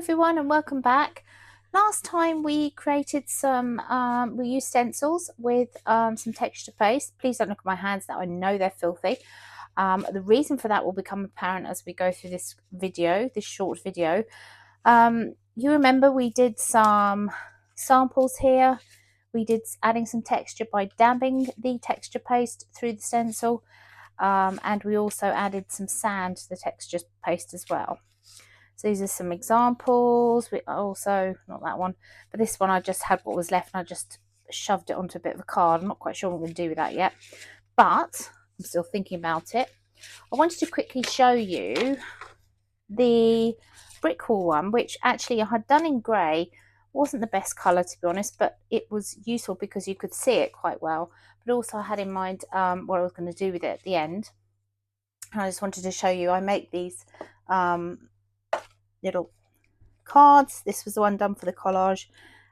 everyone and welcome back. Last time we created we used stencils with some texture paste. Please don't look at my hands now, I know they're filthy. The reason for that will become apparent as we go through this short video. You remember we did some samples here. We did adding some texture by dabbing the texture paste through the stencil, and we also added some sand to the texture paste as well. So these are some examples. We also, not that one, but this one I just had what was left and I just shoved it onto a bit of a card. I'm not quite sure what I'm going to do with that yet, but I'm still thinking about it. I wanted to quickly show you the brick wall one, which actually I had done in grey. Wasn't the best colour, to be honest, but it was useful because you could see it quite well. But also I had in mind what I was going to do with it at the end. And I just wanted to show you, I make these little cards. This was the one done for the collage,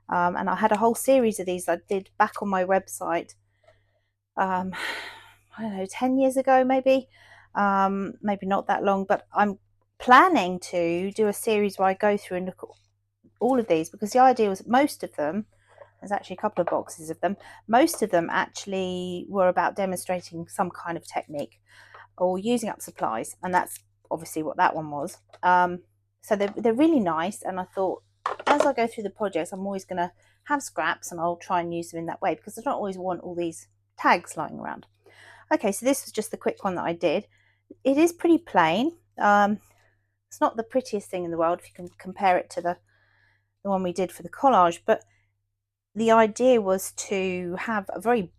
and I had a whole series of these I did back on my website, I don't know, 10 years ago maybe not that long, but I'm planning to do a series where I go through and look at all of these, because the idea was most of them, there's actually a couple of boxes of them, most of them actually were about demonstrating some kind of technique or using up supplies, and that's obviously what that one was. So they're really nice, and I thought as I go through the projects I'm always going to have scraps and I'll try and use them in that way, because I don't always want all these tags lying around. Okay, so this was just the quick one that I did. It is pretty plain. It's not the prettiest thing in the world if you can compare it to the one we did for the collage, but the idea was to have a very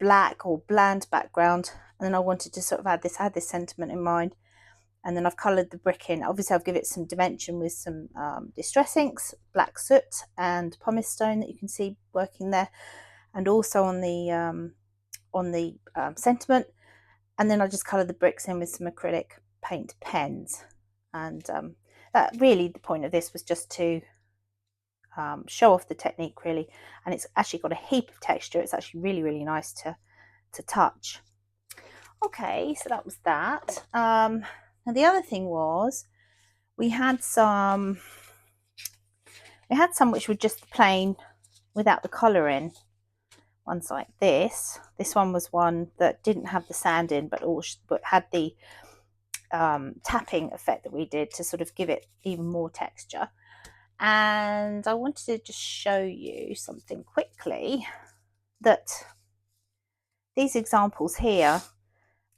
black or bland background, and then I wanted to sort of add this sentiment in mind. And then I've coloured the brick in. Obviously I've given it some dimension with some distress inks, black soot and pumice stone that you can see working there, and also on the sentiment. And then I just coloured the bricks in with some acrylic paint pens. And that really, the point of this was just to show off the technique really. And it's actually got a heap of texture. It's actually really, really nice to touch. Okay, so that was that. Now the other thing was we had some which were just plain without the colour in. Ones like this. This one was one that didn't have the sand in, but had the tapping effect that we did to sort of give it even more texture. And I wanted to just show you something quickly, that these examples here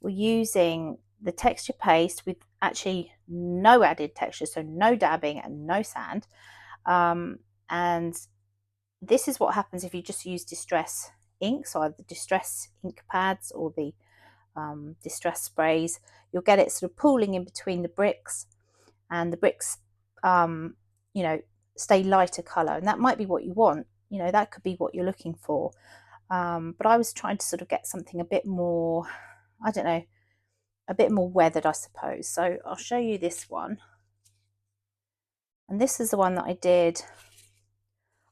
were using the texture paste with actually no added texture, so no dabbing and no sand. And this is what happens if you just use distress ink, so either the distress ink pads or the distress sprays. You'll get it sort of pooling in between the bricks, and the bricks you know, stay lighter colour, and that might be what you want, you know, that could be what you're looking for. But I was trying to sort of get something a bit more, I don't know, a bit more weathered, I suppose. So I'll show you this one. And this is the one that I did.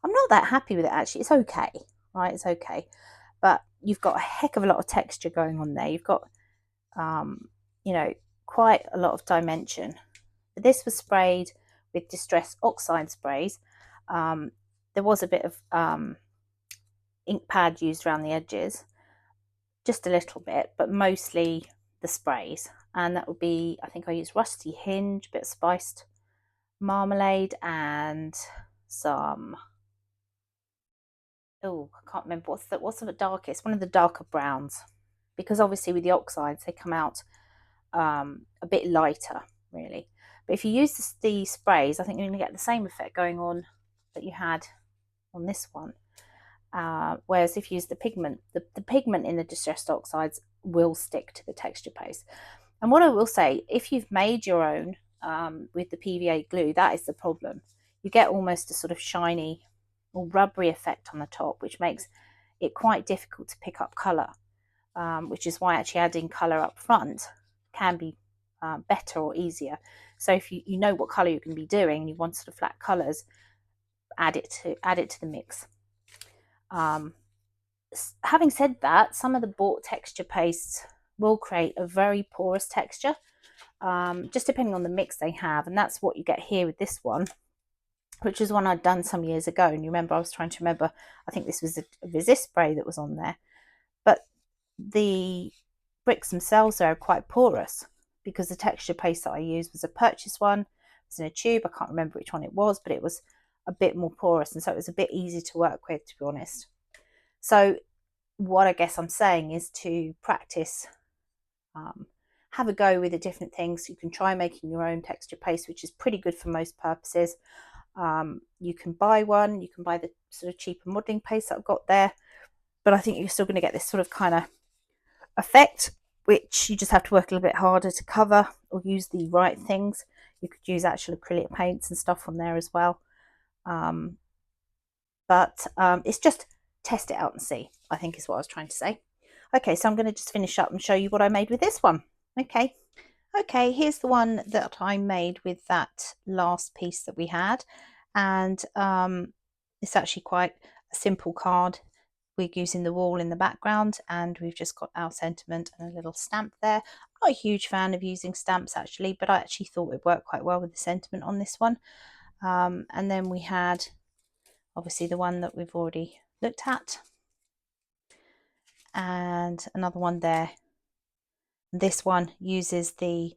I'm not that happy with it actually. It's okay, right? It's okay. But you've got a heck of a lot of texture going on there. You've got, you know, quite a lot of dimension. But this was sprayed with distress oxide sprays. There was a bit of ink pad used around the edges, just a little bit, but mostly the sprays. And that would be, I think I used rusty hinge, a bit of spiced marmalade, and some, oh, I can't remember what's the darkest, one of the darker browns, because obviously with the oxides they come out a bit lighter really. But if you use the sprays, I think you're going to get the same effect going on that you had on this one. Whereas if you use the pigment, the pigment in the distressed oxides will stick to the texture paste. And what I will say, if you've made your own with the PVA glue, that is the problem. You get almost a sort of shiny or rubbery effect on the top, which makes it quite difficult to pick up colour, which is why actually adding colour up front can be better or easier. So if you know what colour you're going to be doing and you want sort of flat colours, add it to the mix. Having said that, some of the bought texture pastes will create a very porous texture, just depending on the mix they have, and that's what you get here with this one. which was one I'd done some years ago. And you remember, I was trying to remember, I think this was a resist spray that was on there. But the bricks themselves are quite porous because the texture paste that I used was a purchase one. It was in a tube. I can't remember which one it was, but it was a bit more porous. And so it was a bit easy to work with, to be honest. So what I guess I'm saying is to practice, have a go with the different things. You can try making your own texture paste, which is pretty good for most purposes. You can buy one, you can buy the sort of cheaper modelling paste that I've got there, but I think you're still going to get this sort of kind of effect, which you just have to work a little bit harder to cover, or use the right things. You could use actual acrylic paints and stuff on there as well. But it's just test it out and see, I think is what I was trying to say. Okay, so I'm going to just finish up and show you what I made with this one. Okay, here's the one that I made with that last piece that we had. And it's actually quite a simple card. We're using the wall in the background, and we've just got our sentiment and a little stamp there. I'm not a huge fan of using stamps actually, but I actually thought it worked quite well with the sentiment on this one. And then we had obviously the one that we've already looked at, and another one there. This one uses the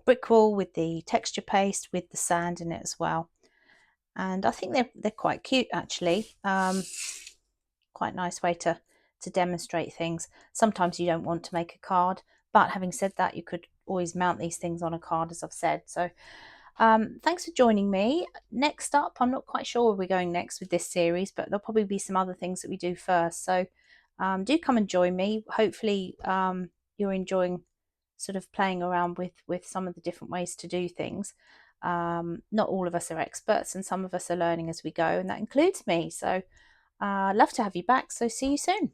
brick wall with the texture paste with the sand in it as well. And I think they're quite cute actually. Quite nice way to demonstrate things. Sometimes you don't want to make a card, but having said that, you could always mount these things on a card, as I've said. So thanks for joining me. Next up, I'm not quite sure where we're going next with this series, but there'll probably be some other things that we do first. So do come and join me. Hopefully you're enjoying sort of playing around with some of the different ways to do things. Not all of us are experts, and some of us are learning as we go, and that includes me. So love to have you back. So see you soon.